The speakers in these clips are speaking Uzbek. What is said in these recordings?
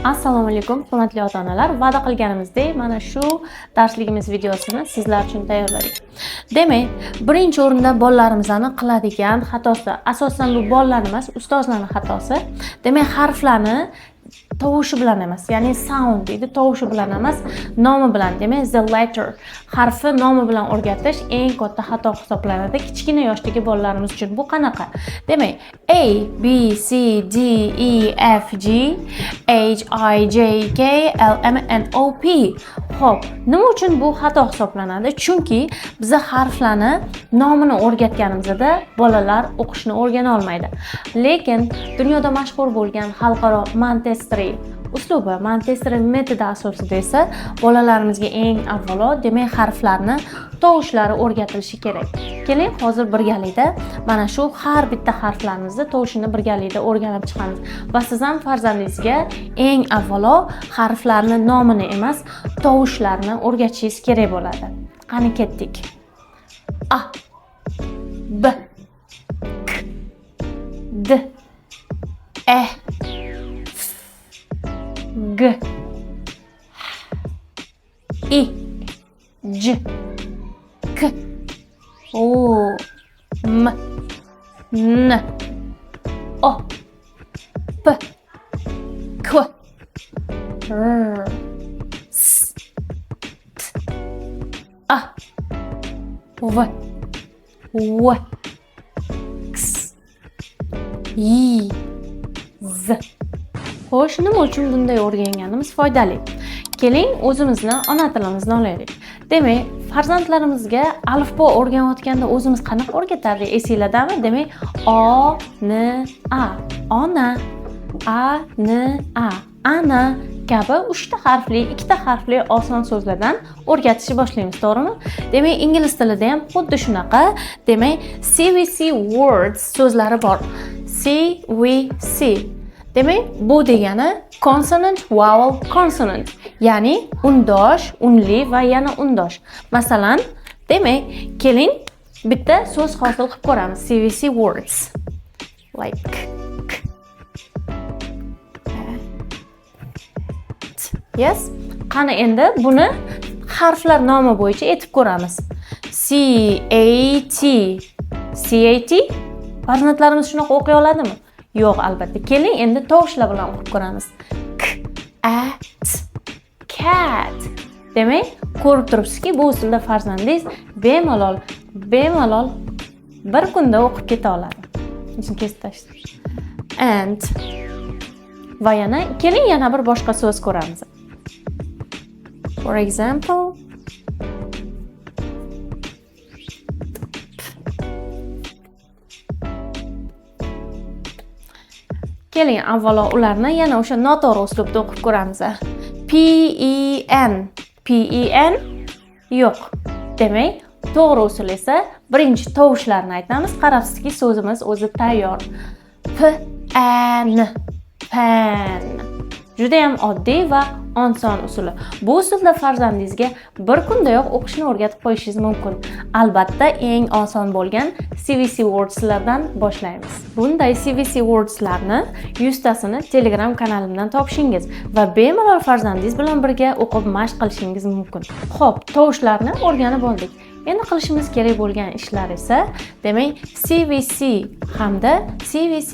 Assalomu alaykum, hurmatli ota-onalar. Va'da qilganimizdek, mana shu darsligimiz videosini sizlar uchun tayyorladik. Demak, birinchi o'rinda bolalarimizni qiladigan xatosi, asosan bu bolalar emas, ustozlarning xatosi. Demak, harflarni tovushi bilan emas, ya'ni sound deydi, tovushi bilan emas, nomi bilan, demak, the letter harfi nomi bilan o'rgatish eng katta xato hisoblanadi kichkina yoshdagi bolalarimiz uchun. Bu qanaqa? Demak, A, B, C, D, E, F, G, H, I, J, K, L, M, N, O, P. Xo'p, nima uchun bu xato hisoblanadi? Chunki biz harflarni nomini o'rgatganimizda bolalar o'qishni o'rgana olmaydi. Lekin dunyoda mashhur bo'lgan xalqaro Montessori uslubi, Montessori metodi asosida esa bolalarimizga eng avvalo, demak, harflarni tovushlari o'rgatilishi kerak. Keling, hozir birgalikda mana shu har bitta harflarimizni tovushini birgalikda o'rganib chiqamiz. Va siz ham farzandingizga eng avvalo harflarni nomini emas, tovushlarini o'rgatishingiz kerak bo'ladi. Qani ketdik. A, B, K, D, E, G, I, J, K, O, M, N, O, P, Q, R, S, T, A, V, W, X, Y, Z. Xo'sh, nima uchun bunday o'rganganimiz foydali? Keling, o'zimizni ona tilimizni olaylik. Demak, farzandlarimizga alifbo o'rganayotganda o'zimiz qanaqa o'rgatardik? Esinglardami? Demak, O, N, A, ona, A, N, A, ana kabi 3 ta harfli, 2 ta harfli oson so'zlardan o'rgatishni boshlaymiz, to'g'rimi? Demak, ingliz tilida ham xuddi shunaqa, demak, CVC words so'zlari bor. CVC. Demak, bu degani consonant, vowel, consonant. Ya'ni undosh, unli va yana undosh. Masalan, demak, keling bitta so'z hosil qilib ko'ramiz. CVC words. Like yes. Qani endi buni harflar nomi bo'yicha aytib ko'ramiz. C-A-T. C-A-T. Farzandlarimiz shunaqa o'qiy oladimi? Yo'q, albatta. Keling endi tovushlar bilan o'qib ko'ramiz. K-A-T. Cat. Demak, ko'rib turibsizki, bu usulda farzandingiz bemalol bir kunda o'qib keta oladi. Shuni kesib tashlash. And va yana keling yana bir boshqa so'z ko'ramiz. For example, keling, avvalo ularni yana o'sha noto'g'ri uslubda o'qib ko'ramiz. P-E-N. P-E-N yo'q. Demak, to'g'ri usul esa birinchi tovushlarni aytamiz. Qarabsizki, so'zimiz o'zi tayyor. P-A-N. Pen. Juda ham oddiy va oson usuli. Bu usulda farzandingizga bir kundayoq o'qishni o'rgatib qo'yishingiz mumkin. Albatta, eng oson bo'lgan CVC wordslardan boshlaymiz. Bunday CVC wordslarni 100 tasini Telegram kanalimdan topishingiz va bemalol farzandingiz bilan birga o'qib mashq qilishingiz mumkin. Xo'p, tovushlarni o'rganib oldik. Endi qilishimiz kerak bo'lgan ishlar esa, demak, CVC hamda CVC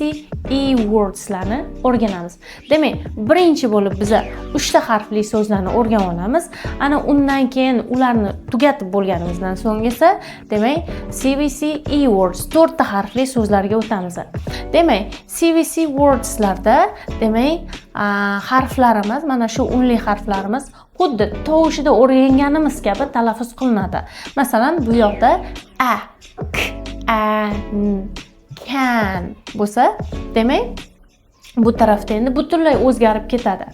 e-wordslarni o'rganamiz. Demak, birinchi bo'lib biz 3 ta harfli so'zlarni o'rganib olamiz. Ana undan keyin ularni tugatib bo'lganimizdan so'ng esa, demak, CVC e-words 4 ta harfli so'zlarga o'tamiz. Demak, CVC wordslarda, demak, harflarimiz, mana shu unli harflarimiz xuddi tovushida o'rganganimiz kabi talaffuz qilinadi. Masalan, bu yoqda a, k, a, n, can bo'lsa, demak, bu tarafda endi butunlay o'zgarib ketadi.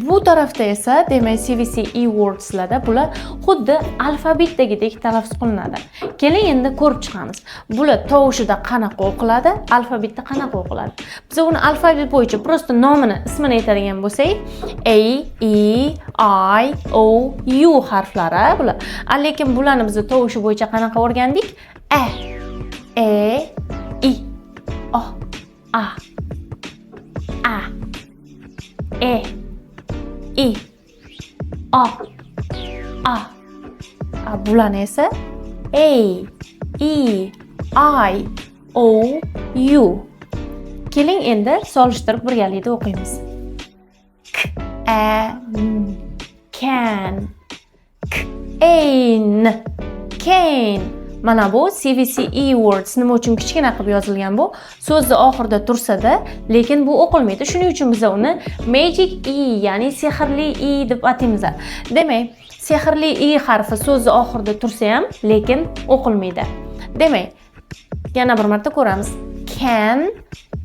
Bu tarafda esa, demak, CVC e-wordslarda bular xuddi alfabetdagidek talaffuz qilinadi. Keling endi ko'rib chiqamiz. Bular tovushida qanaqa o'qiladi, alfabetda qanaqa o'qiladi. Biz uni alfabet bo'yicha prosta nomini, ismini aytadigan bo'lsak, A, E, I, O, U harflari bular. Lekin bularni biz tovushi bo'yicha qanaqa o'rgandik? A, E, I, O, A, A, E, I. A. Bularni esa A, E, I, O, U. Keling endi solishtirib birgalikda o'qiymiz. Can. Cane. Mana bu CVCE words nima uchun kichkina qilib yozilgan bu? So'zni oxirida tursa-da, lekin bu o'qilmaydi. Shuning uchun biz uni magic E, ya'ni sehrli E deb ataymiz. Demak, sehrli E harfi so'zni oxirida tursa ham, lekin o'qilmaydi. Demak, yana bir marta ko'ramiz. Can,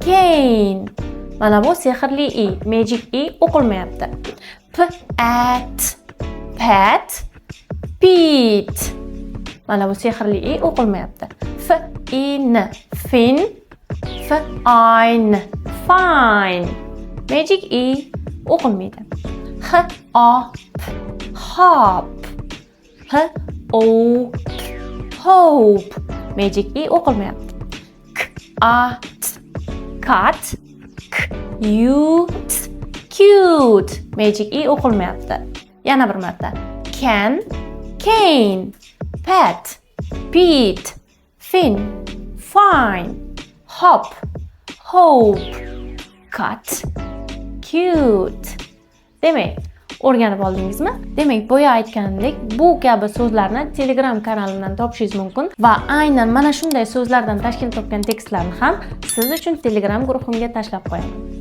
cane. Mana bu sehrli E, magic E o'qilmayapti. Pat, Pete. Mana bu sehrli E o'qilmayapti. Fin, fine. Magic E o'qilmaydi. Hop. Hope. Magic E o'qilmayapti. Cut. Cute. Magic E o'qilmayapti. Yana bir marta. Can, cane. Pat, Pete, Fin, fine, hop, hope, cut, cute. Demak, o'rganib oldingizmi? Demak, boya aytganimdek, bu kabi so'zlarni Telegram kanalimdan topishingiz mumkin va aynan mana shunday so'zlardan tashkil topgan tekstlarni ham siz uchun Telegram guruhimga tashlab qo'yaman.